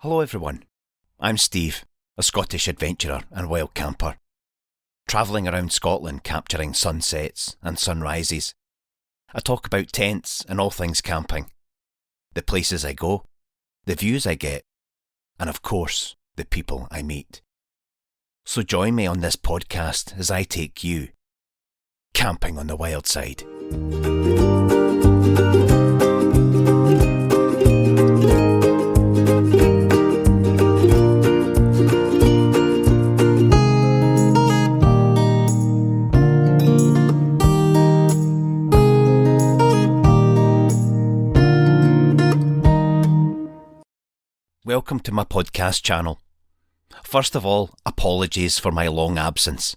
Hello everyone, I'm Steve, a Scottish adventurer and wild camper, travelling around Scotland capturing sunsets and sunrises. I talk about tents and all things camping, the places I go, the views I get, and of course, the people I meet. So join me on this podcast as I take you camping on the wild side. Welcome to my podcast channel. First of all, apologies for my long absence.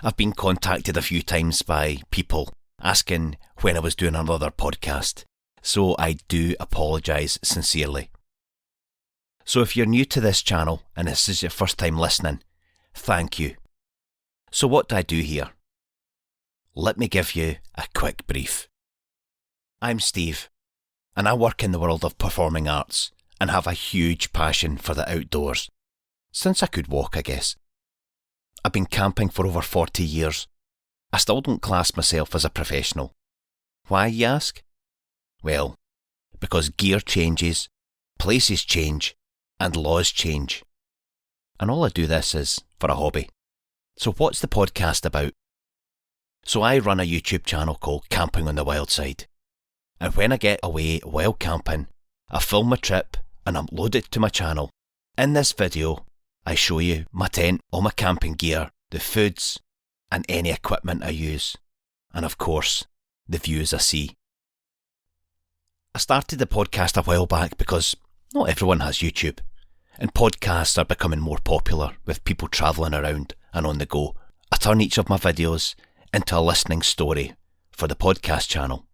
I've been contacted a few times by people asking when I was doing another podcast, so I do apologise sincerely. So if you're new to this channel and this is your first time listening, thank you. So what do I do here? Let me give you a quick brief. I'm Steve, and I work in the world of performing arts and have a huge passion for the outdoors. Since I could walk, I guess. I've been camping for over 40 years. I still don't class myself as a professional. Why, you ask? Well, because gear changes, places change, and laws change. And all I do this is for a hobby. So what's the podcast about? So I run a YouTube channel called Camping on the Wild Side. And when I get away wild camping, I film my trip and upload it to my channel. In this video, I show you my tent, all my camping gear, the foods, and any equipment I use. And of course, the views I see. I started the podcast a while back because not everyone has YouTube, and podcasts are becoming more popular with people travelling around and on the go. I turn each of my videos into a listening story for the podcast channel,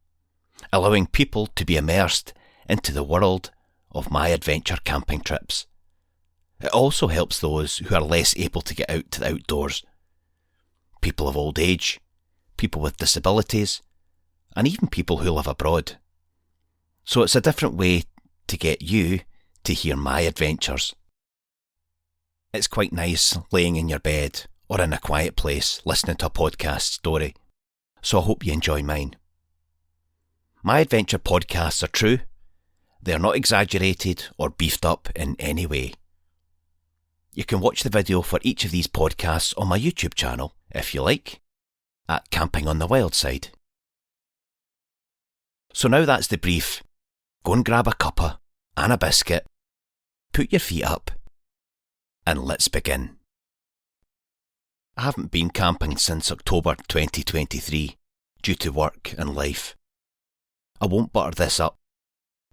allowing people to be immersed into the world of my adventure camping trips. It also helps those who are less able to get out to the outdoors. People of old age, people with disabilities, and even people who live abroad. So it's a different way to get you to hear my adventures. It's quite nice laying in your bed or in a quiet place listening to a podcast story, so I hope you enjoy mine. My adventure podcasts are true. They are not exaggerated or beefed up in any way. You can watch the video for each of these podcasts on my YouTube channel, if you like, at Camping on the Wild Side. So now that's the brief. Go and grab a cuppa and a biscuit, put your feet up, and let's begin. I haven't been camping since October 2023 due to work and life. I won't butter this up,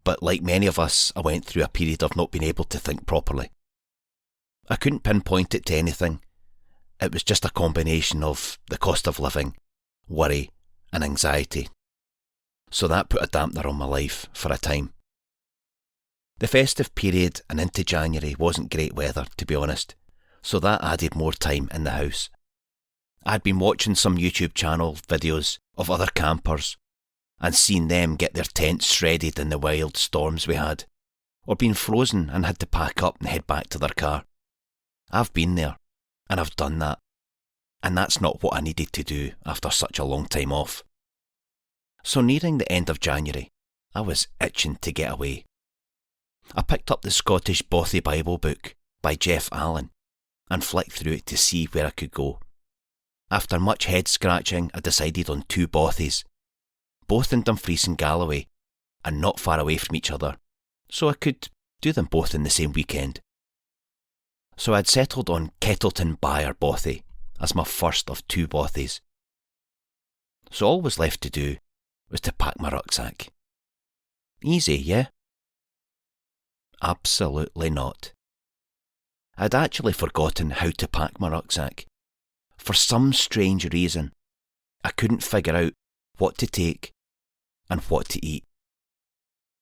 but like many of us, I went through a period of not being able to think properly. I couldn't pinpoint it to anything. It was just a combination of the cost of living, worry, and anxiety. So that put a dampener on my life for a time. The festive period and into January wasn't great weather, to be honest, so that added more time in the house. I'd been watching some YouTube channel videos of other campers and seen them get their tents shredded in the wild storms we had, or been frozen and had to pack up and head back to their car. I've been there, and I've done that, and that's not what I needed to do after such a long time off. So nearing the end of January, I was itching to get away. I picked up the Scottish Bothy Bible book by Jeff Allen and flicked through it to see where I could go. After much head scratching, I decided on 2 bothies, both in Dumfries and Galloway, and not far away from each other, so I could do them both in the same weekend. So I'd settled on Kettleton Byre Bothy as my first of 2 bothies. So all was left to do was to pack my rucksack. Easy, yeah? Absolutely not. I'd actually forgotten how to pack my rucksack. For some strange reason, I couldn't figure out what to take and what to eat.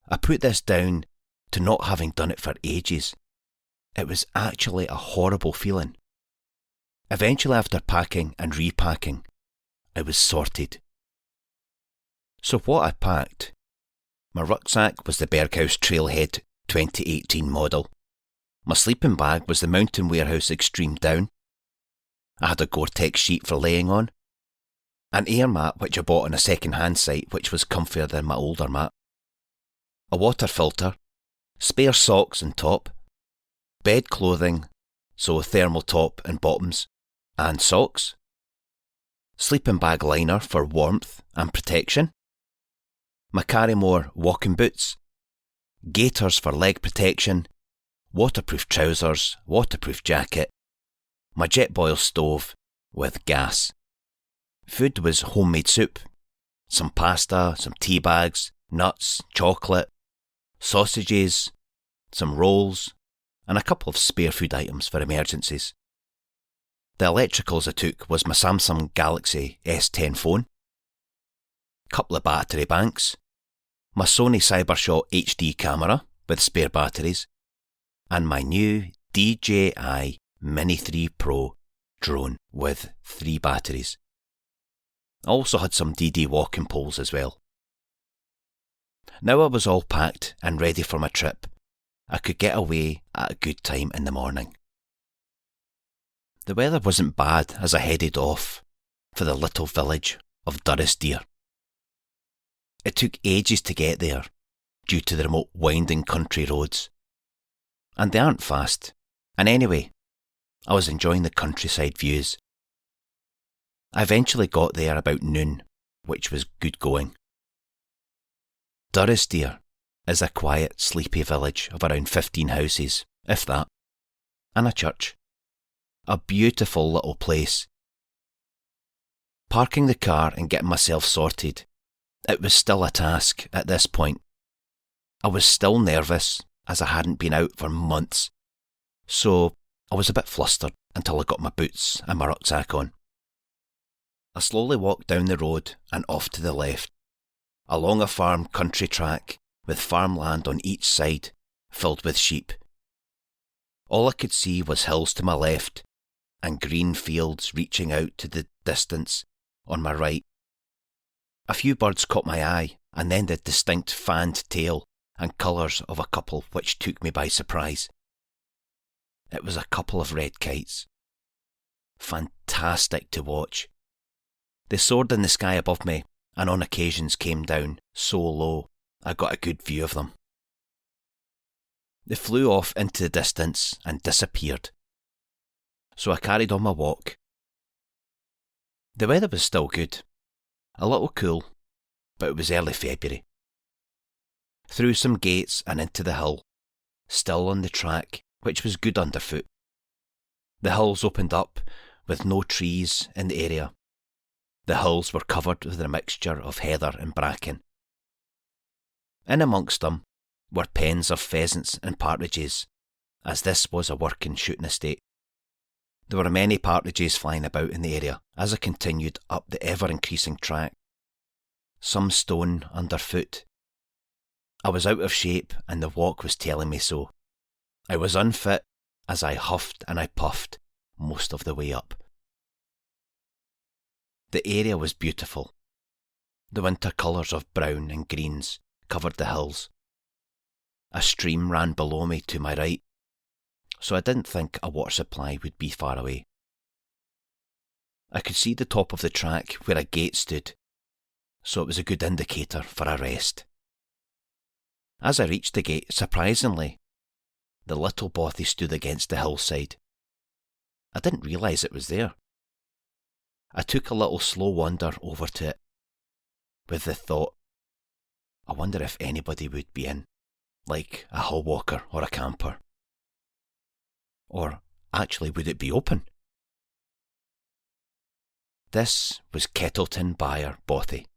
I put this down to not having done it for ages. It was actually a horrible feeling. Eventually, after packing and repacking, I was sorted. So what I packed? My rucksack was the Berghaus Trailhead 2018 model, My sleeping bag was the Mountain Warehouse Extreme Down. I had a Gore-Tex sheet for laying on, an air mat which I bought on a second-hand site which was comfier than my older mat, a water filter, spare socks and top, bed clothing, so thermal top and bottoms, and socks, sleeping bag liner for warmth and protection, my Carrymore walking boots, gaiters for leg protection, waterproof trousers, waterproof jacket, my Jetboil stove with gas. Food was homemade soup, some pasta, some tea bags, nuts, chocolate, sausages, some rolls, and a couple of spare food items for emergencies. The electricals I took was my Samsung Galaxy S10 phone, couple of battery banks, my Sony Cybershot HD camera with spare batteries, and my new DJI Mini 3 Pro drone with 3 batteries. I also had some DD walking poles as well. Now I was all packed and ready for my trip, I could get away at a good time in the morning. The weather wasn't bad as I headed off for the little village of Durrisdeer. It took ages to get there due to the remote winding country roads. And they aren't fast, and anyway, I was enjoying the countryside views. I eventually got there about noon, which was good going. Durrisdeer is a quiet, sleepy village of around 15 houses, if that, and a church. A beautiful little place. Parking the car and getting myself sorted, it was still a task at this point. I was still nervous as I hadn't been out for months, so I was a bit flustered until I got my boots and my rucksack on. I slowly walked down the road and off to the left, along a farm country track with farmland on each side filled with sheep. All I could see was hills to my left and green fields reaching out to the distance on my right. A few birds caught my eye, and then the distinct fanned tail and colours of a couple which took me by surprise. It was a couple of red kites. Fantastic to watch. They soared in the sky above me and on occasions came down so low I got a good view of them. They flew off into the distance and disappeared, so I carried on my walk. The weather was still good, a little cool, but it was early February. Through some gates and into the hill, still on the track, which was good underfoot. The hills opened up with no trees in the area. The hills were covered with a mixture of heather and bracken. In amongst them were pens of pheasants and partridges, as this was a working shooting estate. There were many partridges flying about in the area as I continued up the ever-increasing track. Some stone underfoot. I was out of shape and the walk was telling me so. I was unfit as I huffed and I puffed most of the way up. The area was beautiful. The winter colours of brown and greens covered the hills. A stream ran below me to my right, so I didn't think a water supply would be far away. I could see the top of the track where a gate stood, so it was a good indicator for a rest. As I reached the gate, surprisingly, the little bothy stood against the hillside. I didn't realise it was there. I took a little slow wander over to it, with the thought, I wonder if anybody would be in, like a hill walker or a camper. Or actually, would it be open? This was Kettleton Byre Bothy,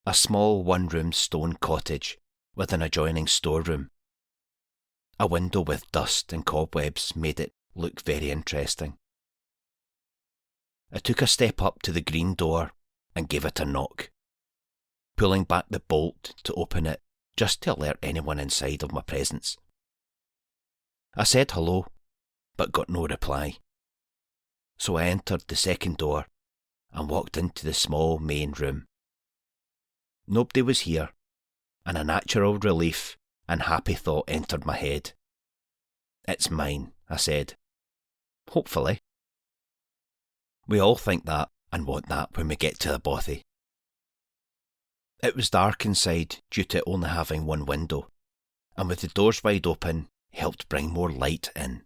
a small one-room stone cottage with an adjoining storeroom. A window with dust and cobwebs made it look very interesting. I took a step up to the green door and gave it a knock, pulling back the bolt to open it just to alert anyone inside of my presence. I said hello, but got no reply. So I entered the second door and walked into the small main room. Nobody was here, and a natural relief and happy thought entered my head. "It's mine," I said. "Hopefully." We all think that and want that when we get to the bothy. It was dark inside due to only having one window, and with the doors wide open helped bring more light in.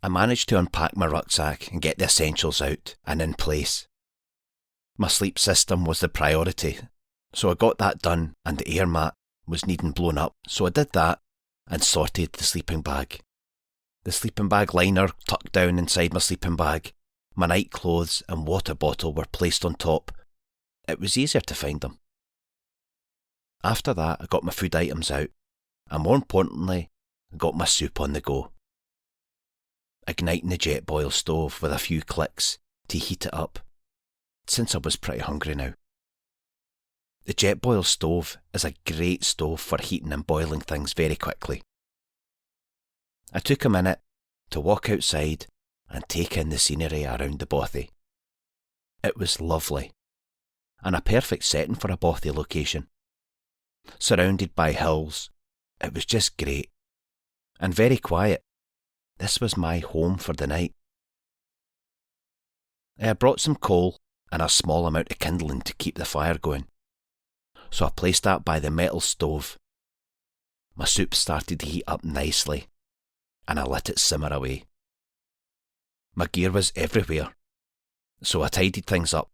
I managed to unpack my rucksack and get the essentials out and in place. My sleep system was the priority, so I got that done, and the air mat was needing blown up, so I did that and sorted the sleeping bag. The sleeping bag liner tucked down inside my sleeping bag, my night clothes and water bottle were placed on top. It was easier to find them. After that, I got my food items out, and more importantly, I got my soup on the go. Igniting the jet boil stove with a few clicks to heat it up, since I was pretty hungry now. The jet boil stove is a great stove for heating and boiling things very quickly. I took a minute to walk outside and take in the scenery around the bothy. It was lovely, and a perfect setting for a bothy location. Surrounded by hills, it was just great, and very quiet. This was my home for the night. I had brought some coal and a small amount of kindling to keep the fire going, so I placed that by the metal stove. My soup started to heat up nicely, and I let it simmer away. My gear was everywhere, so I tidied things up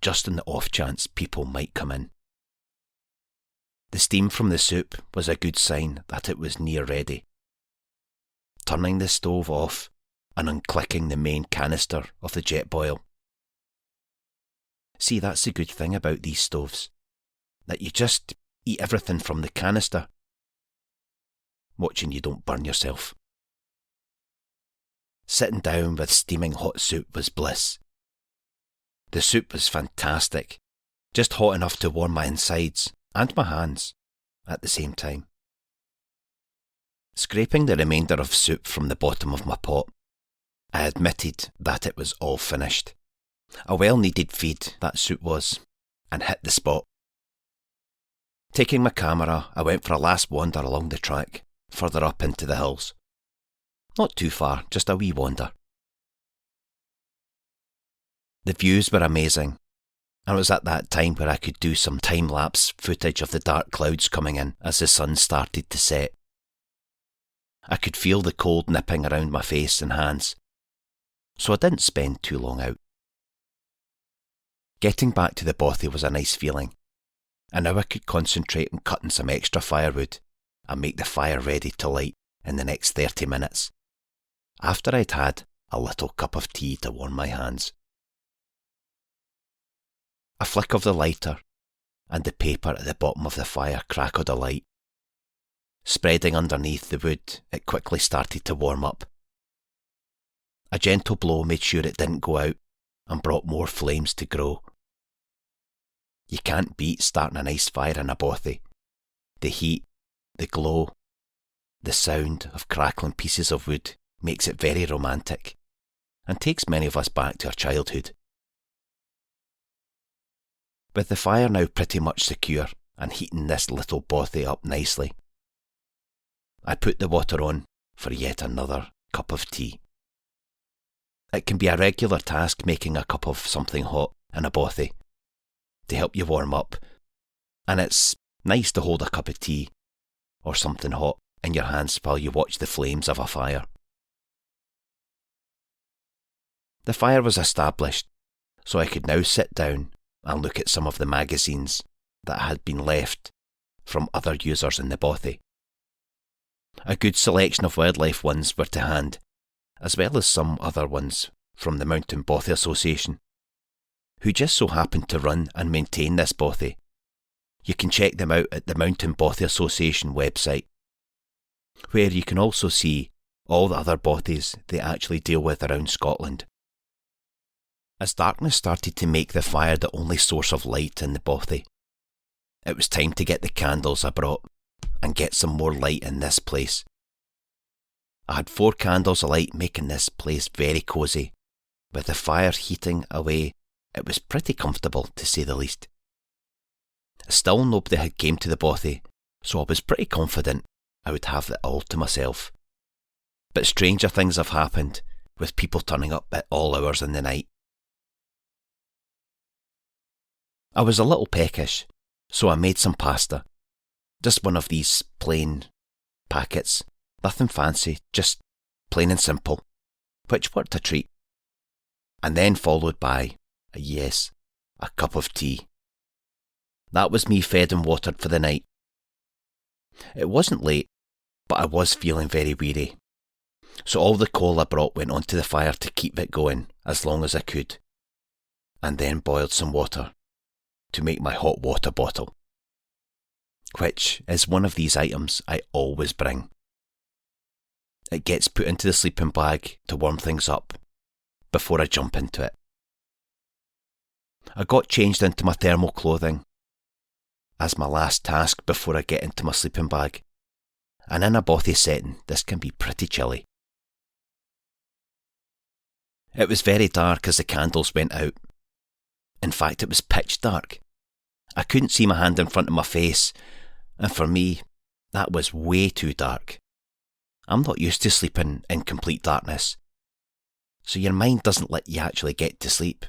just in the off chance people might come in. The steam from the soup was a good sign that it was near ready. Turning the stove off and unclicking the main canister of the jet boil. See, that's the good thing about these stoves, that you just eat everything from the canister, watching you don't burn yourself. Sitting down with steaming hot soup was bliss. The soup was fantastic, just hot enough to warm my insides and my hands at the same time. Scraping the remainder of soup from the bottom of my pot, I admitted that it was all finished. A well-needed feed that soup was, and hit the spot. Taking my camera, I went for a last wander along the track, further up into the hills. Not too far, just a wee wander. The views were amazing, and it was at that time where I could do some time-lapse footage of the dark clouds coming in as the sun started to set. I could feel the cold nipping around my face and hands, so I didn't spend too long out. Getting back to the bothy was a nice feeling, and now I could concentrate on cutting some extra firewood and make the fire ready to light in the next 30 minutes, after I'd had a little cup of tea to warm my hands. A flick of the lighter, and the paper at the bottom of the fire crackled alight. Spreading underneath the wood, it quickly started to warm up. A gentle blow made sure it didn't go out and brought more flames to grow. You can't beat starting a nice fire in a bothy. The heat, the glow, the sound of crackling pieces of wood makes it very romantic and takes many of us back to our childhood. With the fire now pretty much secure and heating this little bothy up nicely, I put the water on for yet another cup of tea. It can be a regular task making a cup of something hot in a bothy to help you warm up, and it's nice to hold a cup of tea or something hot in your hands while you watch the flames of a fire. The fire was established, so I could now sit down and look at some of the magazines that had been left from other users in the bothy. A good selection of wildlife ones were to hand, as well as some other ones from the Mountain Bothy Association, who just so happened to run and maintain this bothy. You can check them out at the Mountain Bothy Association website, where you can also see all the other bothies they actually deal with around Scotland. As darkness started to make the fire the only source of light in the bothy, it was time to get the candles I brought and get some more light in this place. I had 4 candles alight, making this place very cosy. With the fire heating away, it was pretty comfortable to say the least. Still nobody had came to the bothy, so I was pretty confident I would have it all to myself. But stranger things have happened, with people turning up at all hours in the night. I was a little peckish, so I made some pasta. Just one of these plain packets, nothing fancy, just plain and simple, which worked a treat. And then followed by, a cup of tea. That was me fed and watered for the night. It wasn't late, but I was feeling very weary, so all the coal I brought went onto the fire to keep it going as long as I could, and then boiled some water to make my hot water bottle, which is one of these items I always bring. It gets put into the sleeping bag to warm things up before I jump into it. I got changed into my thermal clothing as my last task before I get into my sleeping bag, and in a bothy setting this can be pretty chilly. It was very dark as the candles went out. In fact, it was pitch dark. I couldn't see my hand in front of my face, and for me, that was way too dark. I'm not used to sleeping in complete darkness, so your mind doesn't let you actually get to sleep.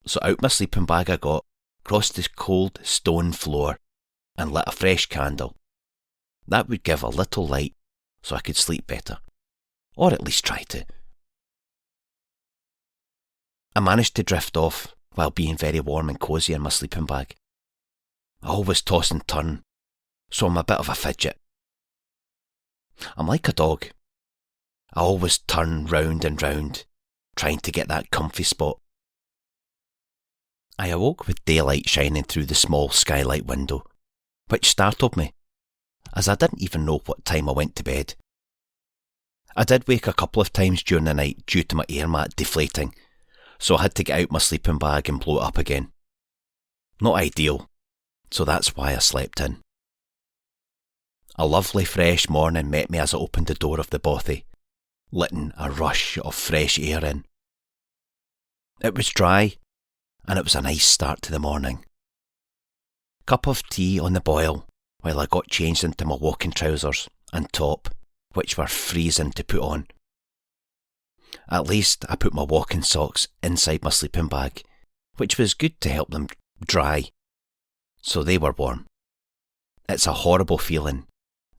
So out my sleeping bag I got, crossed the cold stone floor, and lit a fresh candle. That would give a little light so I could sleep better, or at least try to. I managed to drift off while being very warm and cosy in my sleeping bag. I always toss and turn, so I'm a bit of a fidget. I'm like a dog. I always turn round and round, trying to get that comfy spot. I awoke with daylight shining through the small skylight window, which startled me, as I didn't even know what time I went to bed. I did wake a couple of times during the night due to my air mat deflating, so I had to get out my sleeping bag and blow it up again. Not ideal, so that's why I slept in. A lovely fresh morning met me as I opened the door of the bothy, letting a rush of fresh air in. It was dry, and it was a nice start to the morning. Cup of tea on the boil while I got changed into my walking trousers and top, which were freezing to put on. At least I put my walking socks inside my sleeping bag, which was good to help them dry, so they were warm. It's a horrible feeling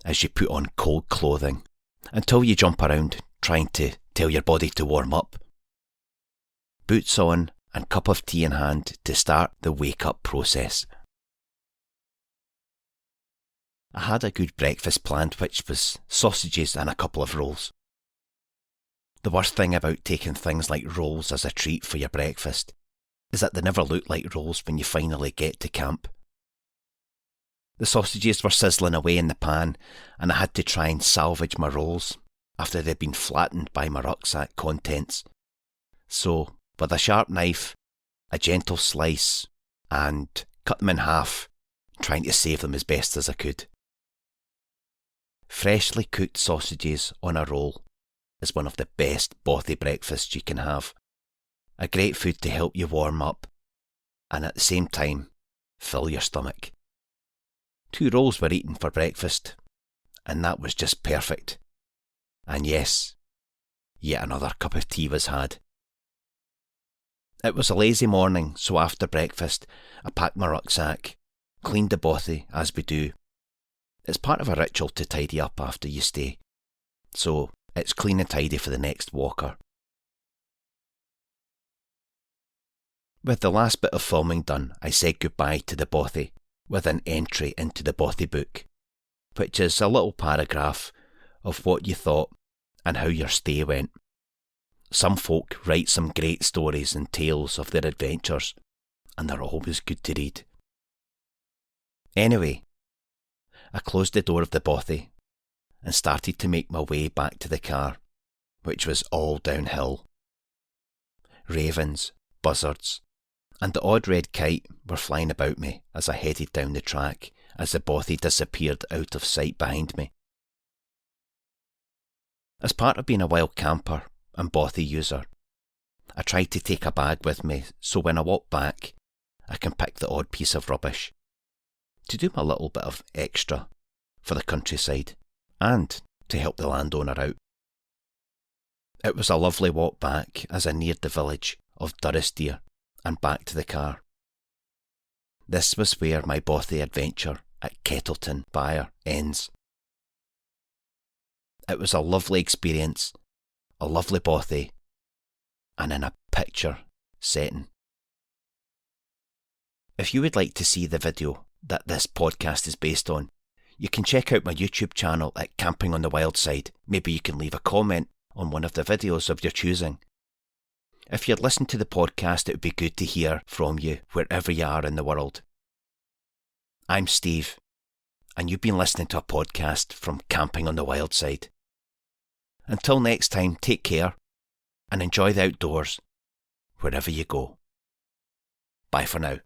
as you put on cold clothing until you jump around trying to tell your body to warm up. Boots on and cup of tea in hand to start the wake-up process. I had a good breakfast planned, which was sausages and a couple of rolls. The worst thing about taking things like rolls as a treat for your breakfast is that they never look like rolls when you finally get to camp. The sausages were sizzling away in the pan, and I had to try and salvage my rolls after they'd been flattened by my rucksack contents. So, with a sharp knife, a gentle slice, and cut them in half, trying to save them as best as I could. Freshly cooked sausages on a roll is one of the best bothy breakfasts you can have. A great food to help you warm up, and at the same time, fill your stomach. 2 rolls were eaten for breakfast, and that was just perfect. And yes, yet another cup of tea was had. It was a lazy morning, so after breakfast, I packed my rucksack, cleaned the bothy as we do. It's part of a ritual to tidy up after you stay, so it's clean and tidy for the next walker. With the last bit of filming done, I said goodbye to the bothy with an entry into the bothy book, which is a little paragraph of what you thought and how your stay went. Some folk write some great stories and tales of their adventures, and they're always good to read. Anyway, I closed the door of the bothy and started to make my way back to the car, which was all downhill. Ravens, buzzards, and the odd red kite were flying about me as I headed down the track as the bothy disappeared out of sight behind me. As part of being a wild camper and bothy user, I tried to take a bag with me so when I walk back, I can pick the odd piece of rubbish to do my little bit of extra for the countryside and to help the landowner out. It was a lovely walk back as I neared the village of Durrisdeer and back to the car. This was where my Bothy adventure at Kettleton Byre ends. It was a lovely experience, a lovely Bothy, and in a picture setting. If you would like to see the video that this podcast is based on, you can check out my YouTube channel at Camping on the Wild Side. Maybe you can leave a comment on one of the videos of your choosing. If you'd listened to the podcast, it would be good to hear from you wherever you are in the world. I'm Steve, and you've been listening to a podcast from Camping on the Wild Side. Until next time, take care and enjoy the outdoors wherever you go. Bye for now.